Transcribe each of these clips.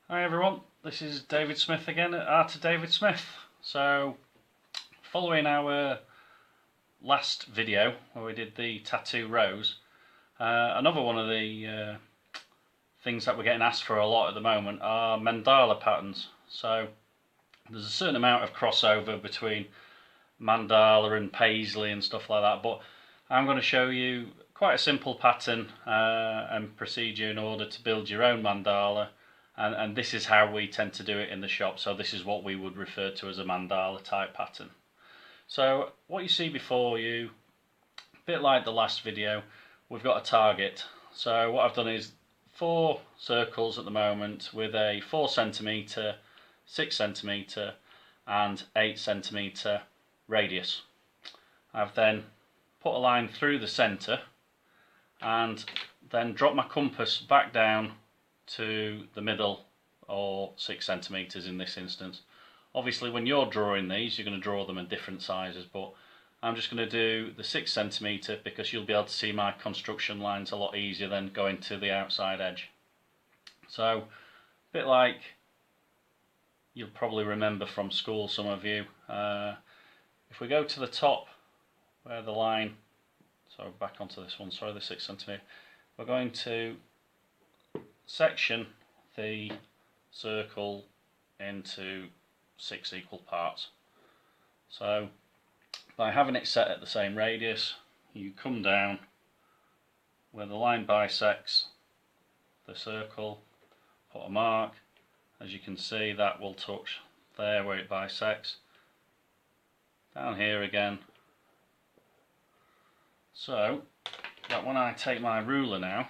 Hi everyone, this is David Smith again at Art of David Smith. So, following our last video where we did the tattoo rose, another one of the things that we're getting asked for a lot at the moment are mandala patterns. So, there's a certain amount of crossover between mandala and paisley and stuff like that, but I'm going to show you quite a simple pattern and procedure in order to build your own mandala. And this is how we tend to do it in the shop, so this is what we would refer to as a mandala type pattern. So what you see before you, a bit like the last video, we've got a target. So what I've done is 4 circles at the moment with a 4 centimetre, 6 centimetre and 8 centimetre radius. I've then put a line through the centre and then drop my compass back down to the middle, or 6 centimetres in this instance. Obviously when you're drawing these you're going to draw them in different sizes, but I'm just going to do the 6 centimetre because you'll be able to see my construction lines a lot easier than going to the outside edge. So a bit like you'll probably remember from school, some of you, if we go to the top where the line, so back onto this one, sorry, the 6 centimetre, we're going to section the circle into 6 equal parts. So by having it set at the same radius, you come down where the line bisects the circle, put a mark. As you can see, that will touch there where it bisects, down here again, so that when I take my ruler now,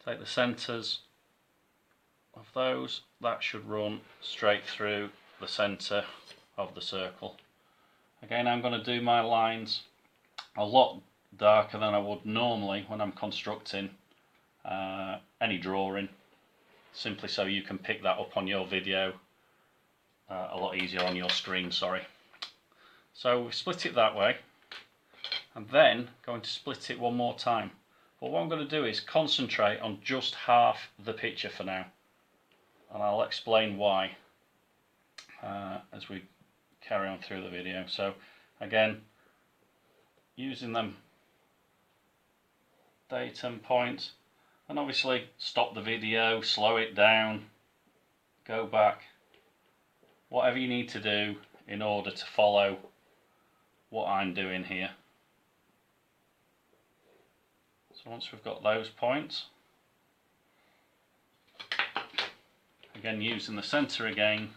take the centres of those, that should run straight through the centre of the circle. Again, I'm going to do my lines a lot darker than I would normally when I'm constructing any drawing, simply so you can pick that up on your video a lot easier on your screen, sorry. So we've split it that way, and then going to split it one more time. But what I'm going to do is concentrate on just half the picture for now, and I'll explain why as we carry on through the video. So again, using them datum points, and obviously stop the video, slow it down, go back, whatever you need to do in order to follow what I'm doing here. So once we've got those points, again using the centre again,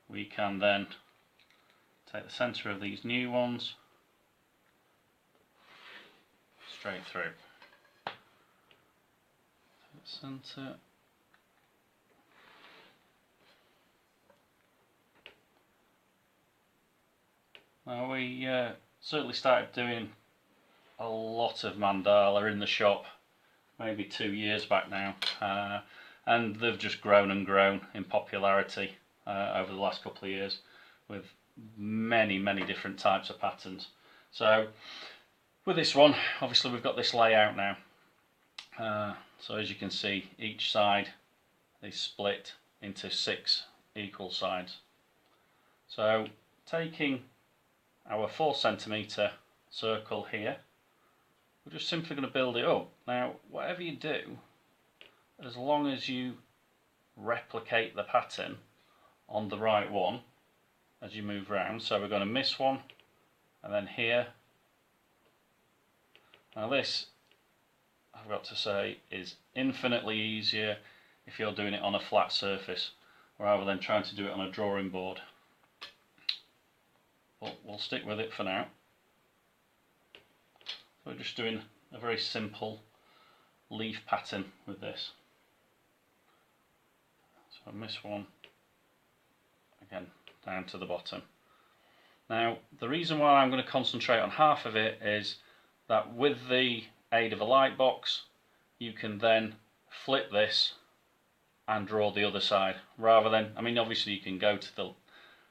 we can then take the centre of these new ones straight through. Centre. Now we certainly started doing a lot of mandala in the shop maybe 2 years back now, and they've just grown and grown in popularity over the last couple of years with many different types of patterns. So with this one, obviously we've got this layout now, so as you can see, each side is split into 6 equal sides. So taking our 4 centimetre circle here, we're just simply going to build it up. Now whatever you do, as long as you replicate the pattern on the right one as you move around, so we're going to miss one and then here. Now this, I've got to say, is infinitely easier if you're doing it on a flat surface rather than trying to do it on a drawing board, but we'll stick with it for now. We're just doing a very simple leaf pattern with this. So I miss one, again down to the bottom. Now the reason why I'm going to concentrate on half of it is that with the aid of a light box you can then flip this and draw the other side, rather than, I mean obviously you can go to the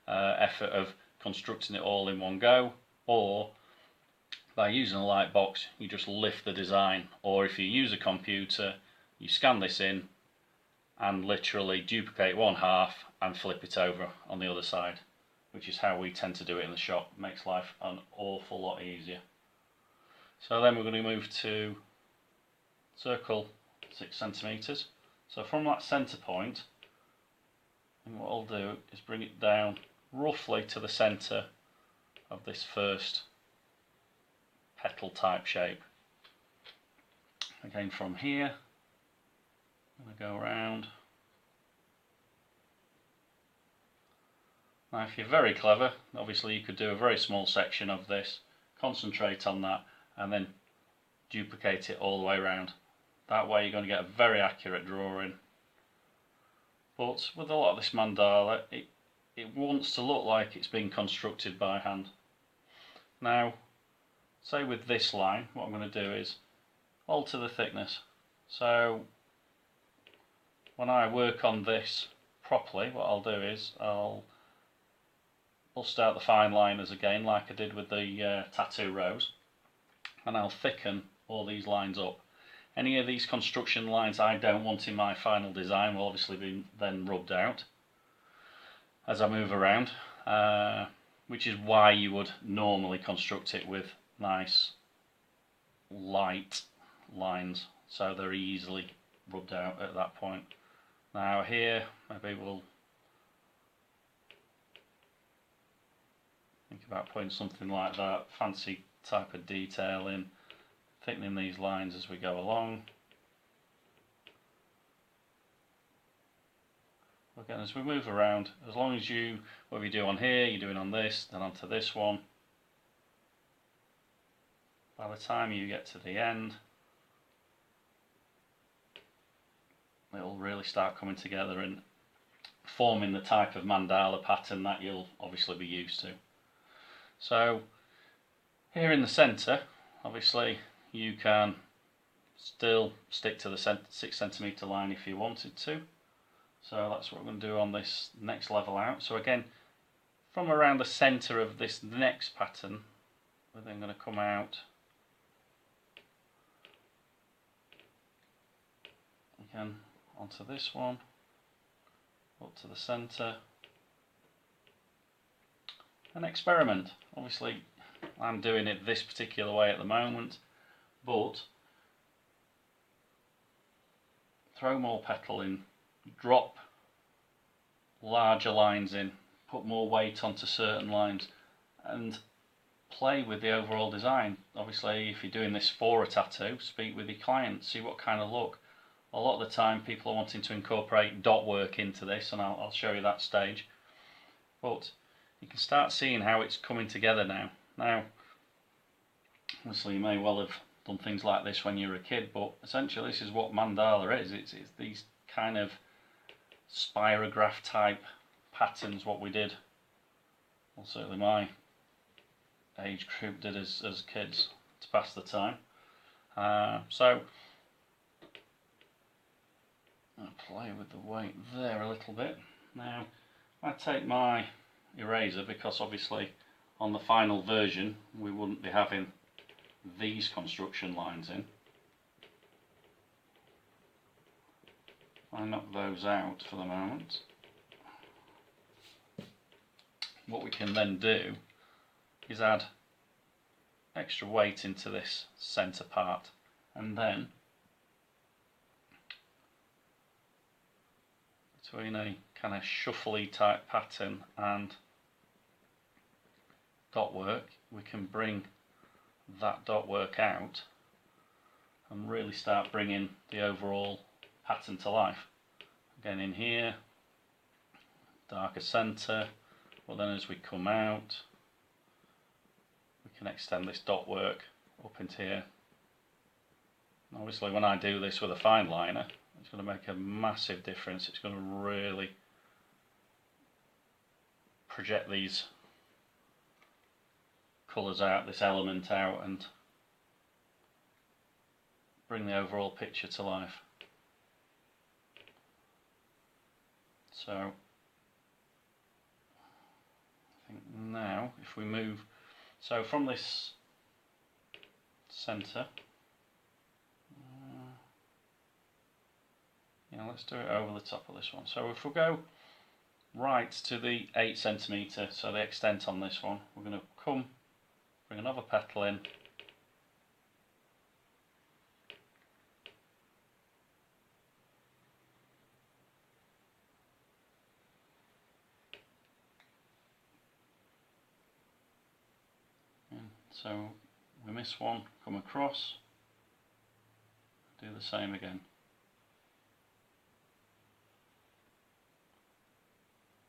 effort of constructing it all in one go, or by using a light box you just lift the design, or if you use a computer you scan this in and literally duplicate one half and flip it over on the other side, which is how we tend to do it in the shop. It makes life an awful lot easier. So then we're going to move to circle 6 centimeters. So from that center point, and what I'll do is bring it down roughly to the center of this first petal type shape. Again, from here I'm going to go around. Now if you're very clever, obviously you could do a very small section of this, concentrate on that, and then duplicate it all the way around. That way you're going to get a very accurate drawing. But with a lot of this mandala, it wants to look like it's been constructed by hand. Now, say with this line, what I'm going to do is alter the thickness. So when I work on this properly, what I'll do is I'll bust out the fine liners again, like I did with the tattoo rose, and I'll thicken all these lines up. Any of these construction lines I don't want in my final design will obviously be then rubbed out as I move around, which is why you would normally construct it with nice light lines, so they're easily rubbed out at that point. Now here, maybe we'll think about putting something like that, fancy type of detail in, thickening these lines as we go along. Again, as we move around, as long as you, whatever you do on here, you're doing on this, then onto this one. By the time you get to the end, it'll really start coming together and forming the type of mandala pattern that you'll obviously be used to. So here in the centre, obviously you can still stick to the 6 centimeter line if you wanted to. So that's what we're going to do on this next level out. So again, from around the centre of this next pattern, we're then going to come out again onto this one, up to the centre, and experiment. Obviously I'm doing it this particular way at the moment, but throw more petal in, drop larger lines in, put more weight onto certain lines, and play with the overall design. Obviously if you're doing this for a tattoo, speak with your client, see what kind of look. A lot of the time people are wanting to incorporate dot work into this, and I'll show you that stage, but you can start seeing how it's coming together now. Now obviously you may well have done things like this when you were a kid, but essentially this is what mandala is. It's these kind of spirograph type patterns, what we did, well certainly my age group did as kids to pass the time. So I'll play with the weight there a little bit. Now I take my eraser, because obviously on the final version we wouldn't be having these construction lines in. I knock those out for the moment. What we can then do is add extra weight into this centre part, and then between a kind of shuffly type pattern and dot work, we can bring that dot work out and really start bringing the overall pattern to life. Again in here, darker centre, but then as we come out we can extend this dot work up into here. And obviously when I do this with a fine liner, it's going to make a massive difference. It's going to really project these colours out, this element out, and bring the overall picture to life. So I think now if we move, so from this centre, let's do it over the top of this one. So if we go right to the 8 centimetre, so the extent on this one, we're going to bring another petal in, and so we miss one, come across, do the same again.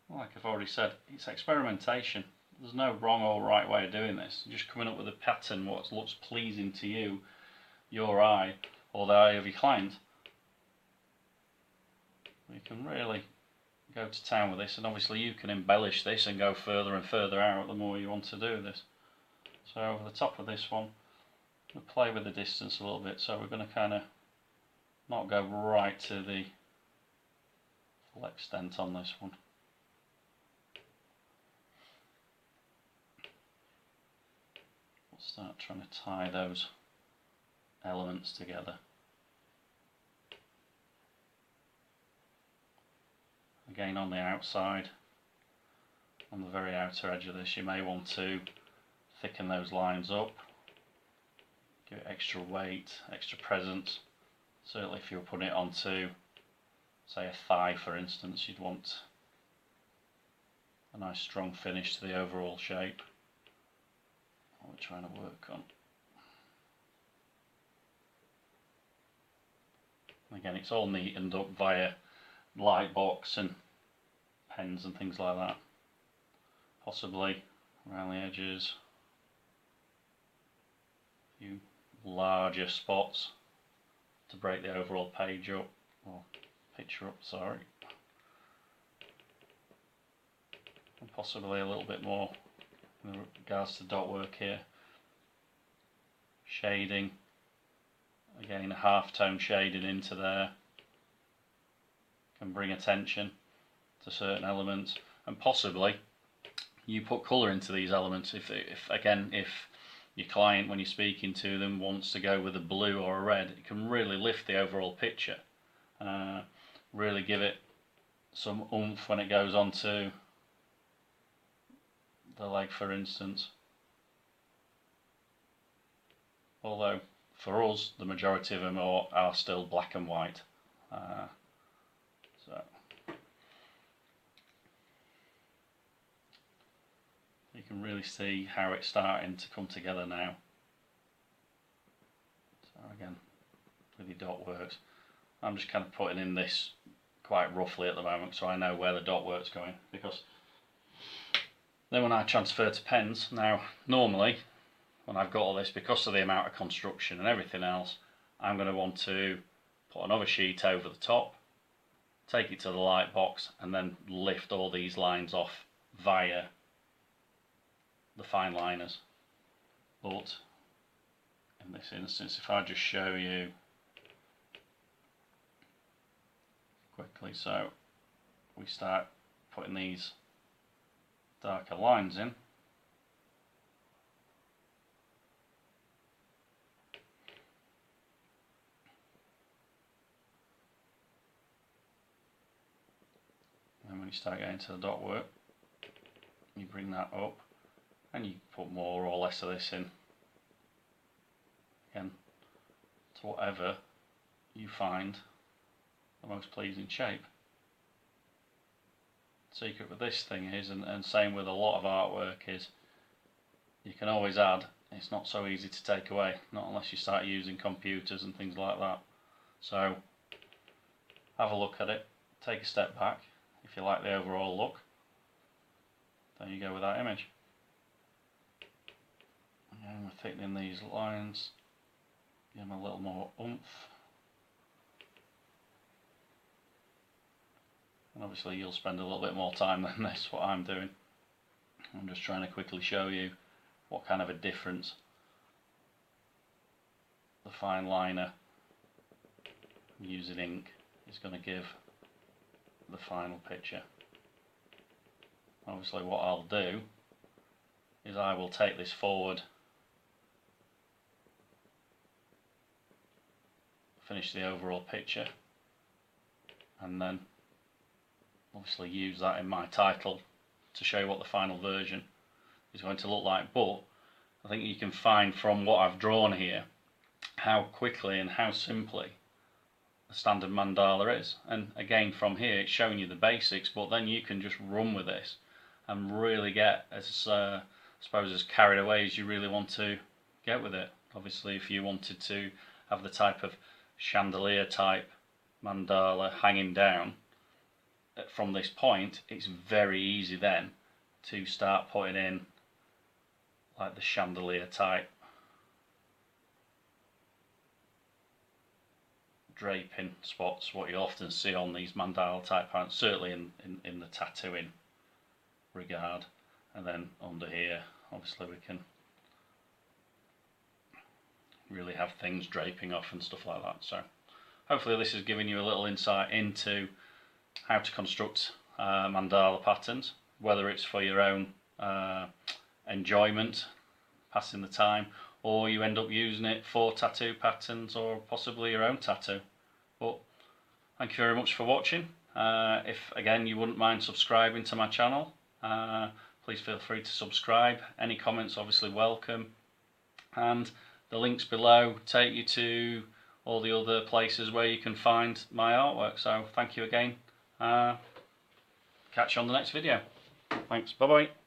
Like I've already said, it's experimentation. There's no wrong or right way of doing this. You're just coming up with a pattern what looks pleasing to you, your eye, or the eye of your client. You can really go to town with this, and obviously you can embellish this and go further and further out the more you want to do this. So over the top of this one, we'll play with the distance a little bit, so we're going to kind of not go right to the full extent on this one. We'll start trying to tie those elements together. Again, on the outside, on the very outer edge of this, you may want to thicken those lines up, give it extra weight, extra presence. Certainly if you're putting it onto, say, a thigh for instance, you'd want a nice strong finish to the overall shape. What we're trying to work on. Again, it's all neatened up via light box and pens and things like that. Possibly around the edges, a few larger spots to break the overall page up, or picture up, sorry. And possibly a little bit more in regards to dot work here. Shading, again a half-tone shading into there can bring attention to certain elements, and possibly you put colour into these elements if your client, when you're speaking to them, wants to go with a blue or a red. It can really lift the overall picture, really give it some oomph when it goes onto the leg for instance. Although for us the majority of them are still black and white. So you can really see how it's starting to come together now. So again, with your dot works, I'm just kind of putting in this quite roughly at the moment so I know where the dot work's going, because then when I transfer to pens, now normally when I've got all this, because of the amount of construction and everything else, I'm going to want to put another sheet over the top, take it to the light box, and then lift all these lines off via the fine liners. But in this instance, if I just show you quickly, so we start putting these darker lines in, and when you start getting to the dot work, you bring that up and you put more or less of this in, again to whatever you find the most pleasing shape. The secret with this thing is, and same with a lot of artwork, is you can always add. It's not so easy to take away, not unless you start using computers and things like that. So have a look at it, take a step back. If you like the overall look, then you go with that image. And we're thickening these lines, give them a little more oomph. And obviously you'll spend a little bit more time than this, what I'm doing. I'm just trying to quickly show you what kind of a difference the fine liner using ink is going to give the final picture. Obviously what I'll do is I will take this forward, finish the overall picture, and then obviously use that in my title to show you what the final version is going to look like. But I think you can find from what I've drawn here how quickly and how simply the standard mandala is. And again, from here it's showing you the basics, but then you can just run with this and really get as I suppose as carried away as you really want to get with it. Obviously, if you wanted to have the type of chandelier type mandala hanging down from this point, it's very easy then to start putting in like the chandelier type draping spots, what you often see on these mandala type patterns, certainly in the tattooing regard. And then under here obviously we can really have things draping off and stuff like that. So hopefully this has given you a little insight into how to construct mandala patterns, whether it's for your own enjoyment, passing the time, or you end up using it for tattoo patterns or possibly your own tattoo. But thank you very much for watching. If again you wouldn't mind subscribing to my channel, please feel free to subscribe. Any comments obviously welcome, and the links below take you to all the other places where you can find my artwork. So thank you again. Catch you on the next video. Thanks, bye bye.